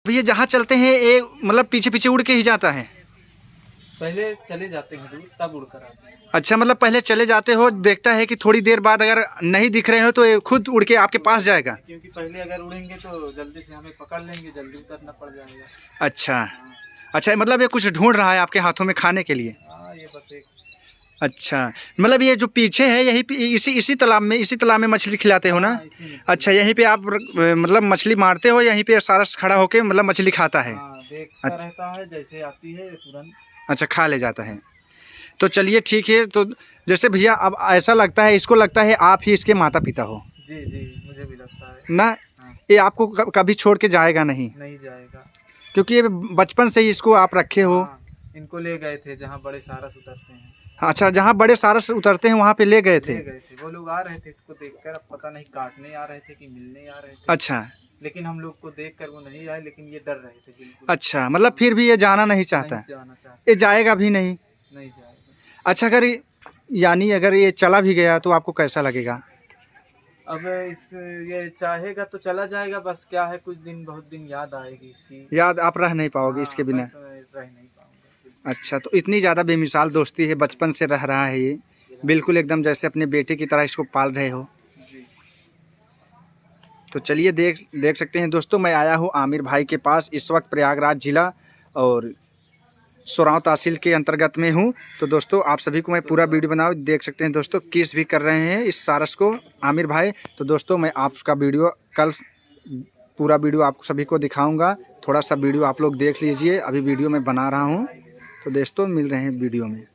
ये जहाँ चलते हैं ये मतलब पीछे पीछे उड़ के ही जाता है? पहले चले जाते हैं दूर, तब उड़ कर आते हैं। अच्छा, मतलब पहले चले जाते हो, देखता है कि थोड़ी देर बाद अगर नहीं दिख रहे हो तो ये खुद उड़ के आपके पास जाएगा? क्योंकि पहले अगर उड़ेंगे तो जल्दी से हमें पकड़ लेंगे, जल्दी उतरना पड़ जाएगा। अच्छा अच्छा, मतलब ये कुछ ढूंढ रहा है आपके हाथों में खाने के लिए? हाँ, ये बस एक। अच्छा, मतलब ये जो पीछे है यही इसी तालाब में मछली खिलाते हो ना? हाँ, इसी में। अच्छा, यहीं पे आप मतलब मछली मारते हो, यहीं पे सारस खड़ा होके मतलब मछली खाता है? हाँ, देखता रहता है, जैसे आती है तुरंत। अच्छा, खा ले जाता है। तो चलिए ठीक है। तो जैसे भैया अब ऐसा लगता है, इसको लगता है आप ही इसके माता पिता हो जी जी, मुझे भी लगता है ना? हाँ। ये आपको कभी छोड़ के जाएगा नहीं, नहीं जाएगा। क्योंकि ये बचपन से ही इसको आप रखे हो। हाँ, इनको ले गए थे जहाँ बड़े सारस उतरते हैं। अच्छा, जहाँ बड़े सारस उतरते हैं वहाँ पे ले गए थे? ले गए थे, वो लोग आ रहे थे इसको देखकर, अब पता नहीं काटने आ रहे थे कि मिलने आ रहे थे। अच्छा लेकिन हम लोग को देखकर वो नहीं आए, लेकिन ये डर रहे थे बिल्कुल। अच्छा, मतलब फिर भी ये जाना नहीं चाहता? नहीं जाना चाहता। ये जाएगा भी नहीं? नहीं जाएगा। अच्छा, यानी अगर ये चला भी गया तो आपको कैसा लगेगा? अब ये चाहेगा तो चला जाएगा, बस क्या है कुछ दिन, बहुत दिन याद आएगी इसकी। याद आप रह नहीं पाओगे हाँ, इसके मैं बिना? तो रह नहीं पाऊंगा। अच्छा, तो इतनी ज़्यादा बेमिसाल दोस्ती है, बचपन से रह रहा है ये, बिल्कुल एकदम जैसे अपने बेटे की तरह इसको पाल रहे हो। जी। तो चलिए देख सकते हैं दोस्तों, मैं आया हूँ आमिर भाई के पास इस वक्त प्रयागराज जिला और सोराव तहसील के अंतर्गत में हूँ। तो दोस्तों आप सभी को मैं पूरा वीडियो बनाओ, देख सकते हैं दोस्तों किस भी कर रहे हैं इस सारस को आमिर भाई। तो दोस्तों मैं आपका वीडियो कल पूरा वीडियो आप सभी को दिखाऊंगा, थोड़ा सा वीडियो आप लोग देख लीजिए, अभी वीडियो मैं बना रहा हूँ। तो दोस्तों मिल रहे हैं वीडियो में।